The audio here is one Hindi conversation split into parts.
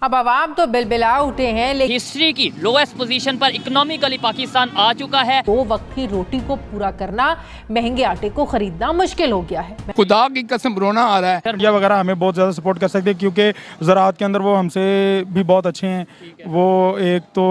अब आवाम तो बिलबिला उठे हैं, लेकिन हिस्ट्री की लोएस्ट पोजीशन पर इकोनॉमिकली पाकिस्तान आ चुका है। 2 वक्त की रोटी को पूरा करना, महंगे आटे को खरीदना मुश्किल हो गया है। खुदा की कसम रोना आ रहा है। इंडिया वगैरह हमें बहुत ज़्यादा सपोर्ट कर सकते हैं क्योंकि ज़राअत के अंदर वो हमसे भी बहुत अच्छे हैं। वो एक तो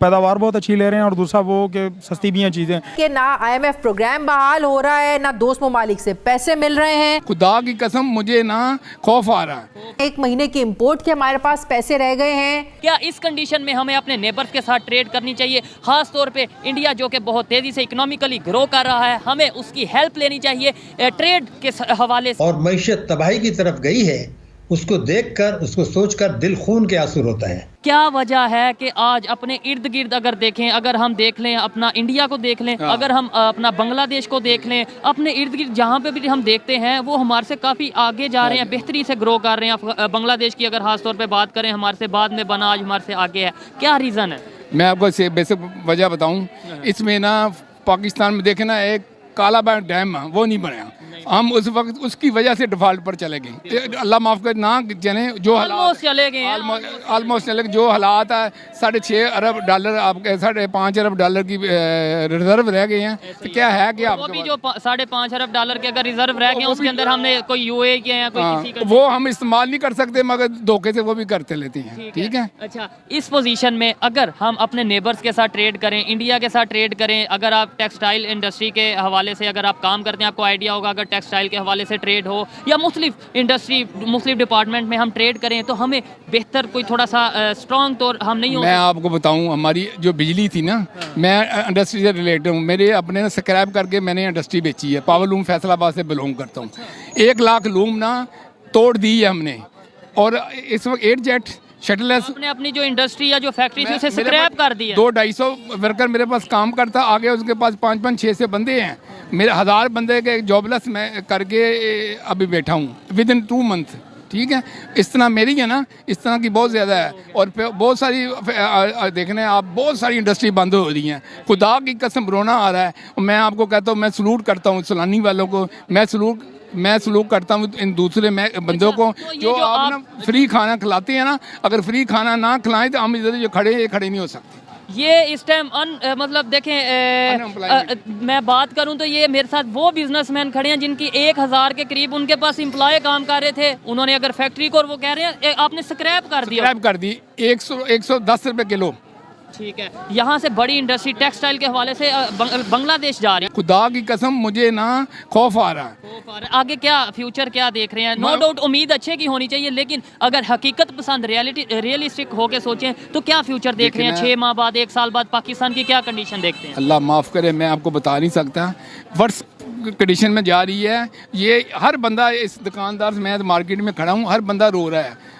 पैदावार बहुत अच्छी ले रहे हैं और दूसरा वो कि सस्ती भी हैं चीज़ें। कि ना IMF प्रोग्राम बहाल हो रहा है, ना दोस्त ममालिक से पैसे मिल रहे हैं। खुदा की कसम मुझे ना खौफ आ रहा है। 1 महीने की इम्पोर्ट के हमारे पास पैसे रह गए हैं। क्या इस कंडीशन में हमें अपने नेबर्स के साथ ट्रेड करनी चाहिए? खास तौर पे इंडिया जो कि बहुत तेजी से इकोनॉमिकली ग्रो कर रहा है, हमें उसकी हेल्प लेनी चाहिए ट्रेड के हवाले से। और मईशत तबाही की तरफ गई है, उसको देखकर, उसको सोचकर दिल खून के आंसू होता है। क्या वजह है कि आज अपने इर्द गिर्द अगर देखें, अगर हम देख लें अपना इंडिया को देख लें, अगर हम अपना बांग्लादेश को देख लें, अपने इर्द गिर्द जहाँ पे भी हम देखते हैं वो हमारे से काफ़ी आगे जा रहे हैं, बेहतरी से ग्रो कर रहे हैं। बांग्लादेश की अगर खास तौर पे बात करें, हमारे से बाद में बना, आज हमारे से आगे है। क्या रीज़न है? मैं आपको बेसिक वजह बताऊं। इसमें ना पाकिस्तान में देखे ना एक काला बैंक डैम वो नहीं बना। हम उस वक्त उसकी वजह से डिफॉल्ट पर चले गए। अल्लाह माफ़ कर ना चले जो ऑलमोस्ट चले गए हैं। ऑलमोस्ट चले जो हालात है। $6.5 अरब डॉलर आपके $5.5 अरब डॉलर की रिजर्व रह गए हैं। तो क्या है कि वो भी जो $5.5 अरब डॉलर के अगर रिजर्व रह गए उसके अंदर हमने कोई UAE किए हैं, कोई किसी का वो हम इस्तेमाल नहीं कर सकते, मगर धोखे से वो भी करते लेते हैं। ठीक है। अच्छा, इस पोजीशन में अगर हम अपने नेबर्स के साथ ट्रेड करें, इंडिया के साथ ट्रेड करें, अगर आप टेक्सटाइल इंडस्ट्री के हवाले से अगर आप काम करते हैं, आपको आइडिया होगा, अगर टेक्सटाइल के हवाले से ट्रेड हो या मुख्तलिफ इंडस्ट्री, मुख्तलिफ डिपार्टमेंट में हम ट्रेड करें, तो हमें बेहतर कोई थोड़ा सा स्ट्रॉन्ग तौर हम नहीं हो। मैं आपको बताऊं, हमारी जो बिजली थी ना, मैं इंडस्ट्री से रिलेटेड हूँ। मेरे अपने स्क्रैप करके मैंने इंडस्ट्री बेची है। पावर लूम फैसलाबाद से बिलोंग करता हूँ। 1 लाख लूम ना तोड़ दी है हमने। और इस वक्त 8 जेट शटलेस आपने अपनी जो इंडस्ट्री या जो फैक्ट्री थी उसे स्क्रैप कर दी है। 200-250 वर्कर मेरे पास काम करता, आगे उसके पास 5-5, 6 बंदे हैं। मेरे 1000 बंदे के जॉबलेस मैं करके अभी बैठा हूँ विदिन 2 मंथ। ठीक है। इस तरह मेरी है ना, इस तरह की बहुत ज़्यादा है। और बहुत सारी देखने आप बहुत सारी इंडस्ट्री बंद हो रही हैं। खुदा की कसम रोना आ रहा है। मैं आपको कहता हूँ, मैं सलूट करता हूँ सलानी वालों को, मैं सलूट करता हूँ इन दूसरे बंदों को जो आप ना फ्री खाना खिलाते हैं ना। अगर फ्री खाना ना खिलाएं तो हम इधर जो खड़े नहीं हो सकते। ये इस टाइम मतलब देखें, मैं बात करूं तो ये मेरे साथ वो बिजनेसमैन खड़े हैं जिनकी 1000 के करीब उनके पास एम्प्लॉय काम कर रहे थे। उन्होंने अगर फैक्ट्री को, और वो कह रहे हैं आपने स्क्रैप कर दी 110 रुपये किलो। ठीक है। यहाँ से बड़ी इंडस्ट्री टेक्सटाइल के हवाले से बांग्लादेश जा रही है। खुदा की कसम मुझे ना खौफ आ रहा है। आगे क्या फ्यूचर क्या देख रहे हैं? नो डाउट उम्मीद अच्छे की होनी चाहिए, लेकिन अगर हकीकत पसंद रियलिस्टिक होके सोचें तो क्या फ्यूचर देख रहे हैं? 6 माह बाद, 1 साल बाद पाकिस्तान की क्या कंडीशन देखते हैं? अल्लाह माफ़ करे, मैं आपको बता नहीं सकता। वर्ष कंडीशन में जा रही है ये। हर बंदा, इस दुकानदार से मैं मार्केट में खड़ा हूँ, हर बंदा रो रहा है।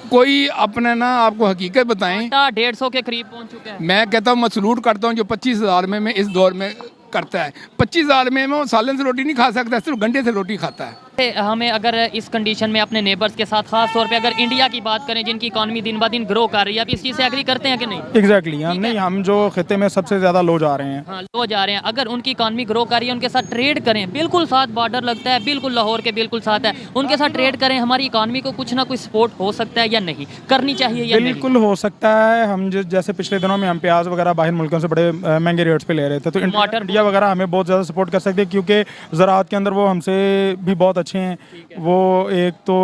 कोई अपने ना आपको हकीकत बताएं। 150 के करीब पहुंच चुका है। मैं कहता हूँ, मैं सलूट करता हूँ जो 25,000 में मैं इस दौर में करता है। 25,000 में वो सालन से रोटी नहीं खा सकता, सिर्फ घंटे से रोटी खाता है। हमें अगर इस कंडीशन में अपने नेबर्स के साथ, खास तौर पे अगर इंडिया की बात करें जिनकी इकॉनमी दिन ब दिन ग्रो कर रही है, आप इस चीज़ से एग्री करते हैं कि नहीं? एग्जैक्टली हम जो खिते में सबसे ज़्यादा लो जा रहे हैं। हाँ, लो जा रहे हैं। अगर उनकी इकॉनमी ग्रो कर रही है, उनके साथ ट्रेड करें। बिल्कुल साथ बॉर्डर लगता है, बिल्कुल लाहौर के बिल्कुल साथ है, उनके साथ ट्रेड करें। हमारी इकॉनमी को कुछ ना कुछ सपोर्ट हो सकता है या नहीं करनी चाहिए या नहीं? बिल्कुल हो सकता है। हम जैसे पिछले दिनों में हम प्याज वगैरह बाहर मुल्कों से बड़े महंगे रेट्स पे ले रहे थे, तो इंडिया वगैरह हमें बहुत ज़्यादा सपोर्ट कर सकते हैं क्योंकि ज़राअत के अंदर वो हमसे भी बहुत अच्छे हैं। वो एक तो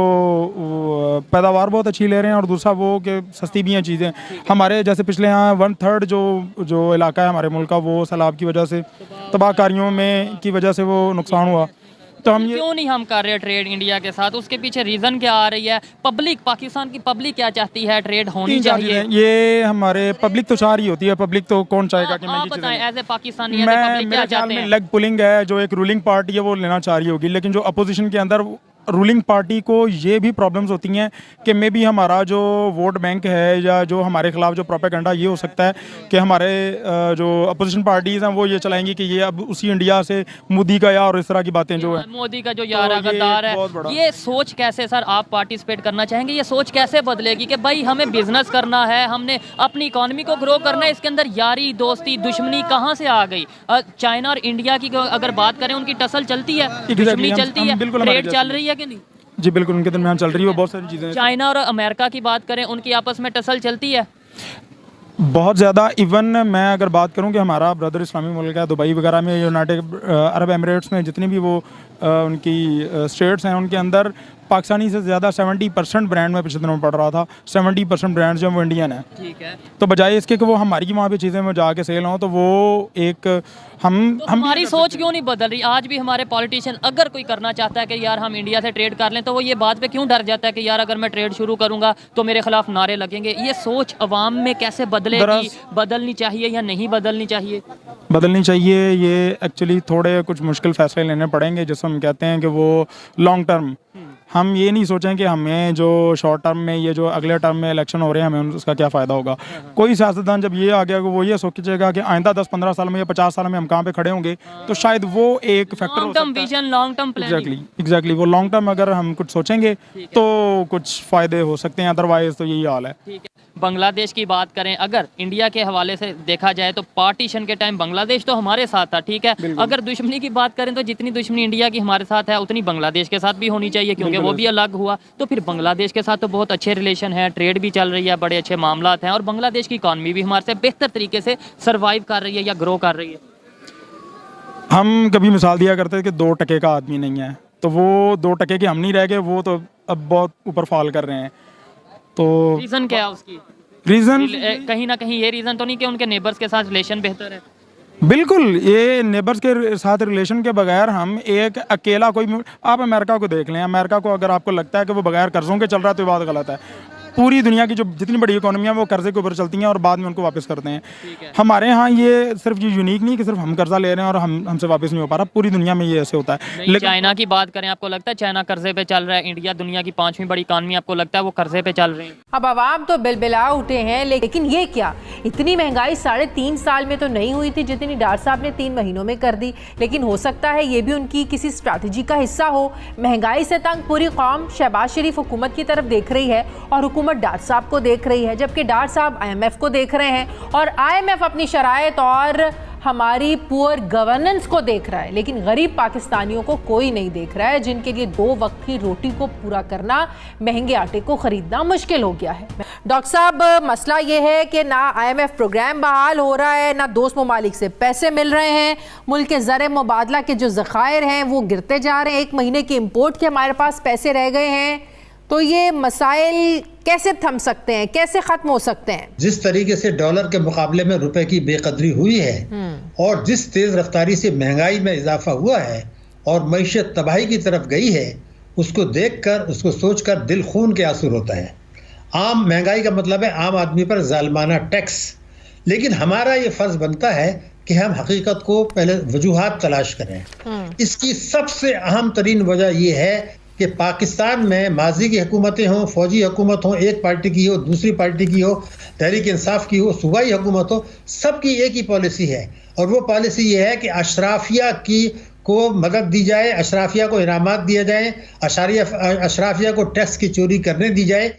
पैदावार बहुत अच्छी ले रहे हैं और दूसरा वो कि सस्ती भी हैं चीज़ें। हमारे जैसे पिछले यहाँ 1/3 जो इलाका है हमारे मुल्क का, वो सैलाब की वजह से, तबाहकारियों में की वजह से वो नुकसान हुआ। तो हम क्यों नहीं हम कर रहे ट्रेड इंडिया के साथ? उसके पीछे रीज़न क्या आ रही है? पब्लिक, पाकिस्तान की पब्लिक क्या चाहती है? ट्रेड होनी चाहिए। ये हमारे पब्लिक तो चाह रही होती है। पब्लिक तो कौन चाहेगा कि आप बताएं एज ए पाकिस्तानी, मेरे ख्याल में लेग पुलिंग है जो एक रूलिंग पार्टी है वो लेना चाह रही होगी, लेकिन जो अपोजिशन के अंदर रूलिंग पार्टी को ये भी प्रॉब्लम्स होती हैं कि मे बी हमारा जो वोट बैंक है या जो हमारे खिलाफ जो प्रोपेगेंडा ये हो सकता है कि हमारे जो अपोजिशन पार्टीज़ हैं वो ये चलाएंगी कि ये अब उसी इंडिया से मोदी का यार और इस तरह की बातें जो है, मोदी का जो यार गद्दार है। ये सोच कैसे सर आप पार्टिसिपेट करना चाहेंगे? ये सोच कैसे बदलेगी कि भाई हमें बिजनेस करना है, हमने अपनी इकोनॉमी को ग्रो करना है, इसके अंदर यारी दोस्ती दुश्मनी कहाँ से आ गई? चाइना और इंडिया की अगर बात करें, उनकी टसल चलती है, दुश्मनी चलती है, ट्रेड चल रही है कि नहीं? जी बिल्कुल, उनके दरमियान चल रही है बहुत सारी चीज़ें। चाइना और अमेरिका की बात करें, उनकी आपस में टसल चलती है? बहुत ज़्यादा। इवन मैं अगर बात करूं कि हमारा ब्रदर इस्लामी मुल्क है, दुबई वगैरह में, यूनाइटेड अरब एमिरेट्स में जितनी भी वो उनकी स्टेट्स हैं, उनके अंदर पाकिस्तानी से ज़्यादा 70% ब्रांड में पिछले दिनों में पड़ रहा था। 70% ब्रांड जो वो इंडियन है। ठीक है। तो बजाय इसके कि वो हमारी वहाँ पे चीज़ें में जाके सेल हों, तो वो एक हम हमारी सोच क्यों नहीं बदल रही? आज भी हमारे पॉलिटिशियन अगर कोई करना चाहता है कि यार हम इंडिया से ट्रेड कर लें, तो वो ये बात पे क्यों डर जाता है कि यार अगर मैं ट्रेड शुरू करूंगा तो मेरे खिलाफ नारे लगेंगे? ये सोच अवाम में कैसे बदलेगी? बदलनी चाहिए या नहीं बदलनी चाहिए? बदलनी चाहिए। ये एक्चुअली थोड़े कुछ मुश्किल फैसले लेने पड़ेंगे, जिसको हम कहते हैं कि वो लॉन्ग टर्म। हम ये नहीं सोचें कि हमें जो शॉर्ट टर्म में, ये जो अगले टर्म में इलेक्शन हो रहे हैं, हमें उसका क्या फ़ायदा होगा। कोई सियासतदान जब ये आ गया कि वो ये सोचेगा कि आइंदा 10-15 साल में या 50 साल में हम कहाँ पे खड़े होंगे, तो शायद वो एक फैक्टर हो सकता है। Vision, long term planning. Exactly वो लॉन्ग टर्म अगर हम कुछ सोचेंगे तो कुछ फ़ायदे हो सकते हैं, अदरवाइज तो यही हाल है। ठीक है। बांग्लादेश की बात करें, अगर इंडिया के हवाले से देखा जाए तो पार्टीशन के टाइम बांग्लादेश तो हमारे साथ था, ठीक है। अगर दुश्मनी की बात करें तो जितनी दुश्मनी इंडिया की हमारे साथ है, उतनी बांग्लादेश के साथ भी होनी चाहिए, क्योंकि वो भी अलग हुआ। तो फिर बांग्लादेश के साथ तो बहुत अच्छे रिलेशन है, ट्रेड भी चल रही है, बड़े अच्छे मामलात हैं, और बांग्लादेश की इकॉनमी भी हमारे से बेहतर तरीके से सर्वाइव कर रही है या ग्रो कर रही है। हम कभी मिसाल दिया करते थे कि 2 टके का आदमी नहीं है, तो वो 2 टके के हम नहीं रह गए, वो तो अब बहुत ऊपर फॉल कर रहे हैं। तो रीज़न क्या है उसकी? रीज़न कहीं ना कहीं ये रीज़न तो नहीं कि उनके नेबर्स के साथ रिलेशन बेहतर है? बिल्कुल, ये नेबर्स के साथ रिलेशन के बगैर हम एक अकेला कोई, आप अमेरिका को देख लें। अमेरिका को अगर आपको लगता है कि वो बगैर कर्ज़ों के चल रहा है, तो ये बात गलत है। पूरी दुनिया की जो जितनी बड़ी इकोनॉमी है वो कर्जे के ऊपर चलती हैं और बाद में उनको वापस करते हैं। हमारे यहाँ ये सिर्फ ये यूनिक नहीं कि सिर्फ हम कर्जा ले रहे हैं और हमसे वापस नहीं हो पा रहा, पूरी दुनिया में ये ऐसे होता है। लेकिन चाइना की बात करें, आपको लगता है चाइना कर्जे पे चल रहा है? इंडिया दुनिया की 5वीं बड़ी इकानमी, आपको लगता है वो कर्जे पे चल रहे हैं? अब आवाम तो बिलबिला उठे हैं, लेकिन ये क्या, इतनी महंगाई 3.5 साल में तो नहीं हुई थी जितनी डार साहब ने 3 महीनों में कर दी। लेकिन हो सकता है ये भी उनकी किसी स्ट्रैटेजी का हिस्सा हो। महंगाई से तंग पूरी कौम शहबाज शरीफ हुकूमत की तरफ देख रही है और हुकूमत डार साहब को देख रही है, जबकि डार साहब IMF को देख रहे हैं और IMF अपनी शराइत और हमारी पुअर गवर्नेंस को देख रहा है। लेकिन गरीब पाकिस्तानियों को कोई नहीं देख रहा है, जिनके लिए 2 वक्त की रोटी को पूरा करना, महंगे आटे को खरीदना मुश्किल हो गया है। डॉक्टर साहब, मसला ये है कि ना IMF प्रोग्राम बहाल हो रहा है, ना दोस्त ममालिक से पैसे मिल रहे हैं, मुल्क के ज़र मुबादला के जो ज़खायर हैं वो गिरते जा रहे हैं, 1 महीने की इम्पोर्ट के हमारे पास पैसे रह गए हैं। तो ये मसाइल कैसे थम सकते हैं, कैसे ख़त्म हो सकते हैं? जिस तरीके से डॉलर के मुकाबले में रुपए की बेकदरी हुई है और जिस तेज़ रफ्तारी से महंगाई में इजाफा हुआ है और मईशत तबाही की तरफ गई है, उसको देखकर, उसको सोचकर दिल खून के आंसू होता है। आम महंगाई का मतलब है आम आदमी पर जालिमाना टैक्स। लेकिन हमारा ये फ़र्ज़ बनता है कि हम हकीकत को पहले वजूहात तलाश करें। इसकी सबसे अहम तरीन वजह यह है कि पाकिस्तान में माजी की हुकूमतें हों, फौजी हुकूमत हो, एक पार्टी की हो, दूसरी पार्टी की हो, तहरीक इंसाफ की हो, सूबाई हुकूमत हो, सबकी एक ही पॉलिसी है। और वो पॉलिसी ये है कि अशराफिया को मदद दी जाए, अशराफिया को इनामात दिया जाए, अशराफिया को टैक्स की चोरी करने दी जाए।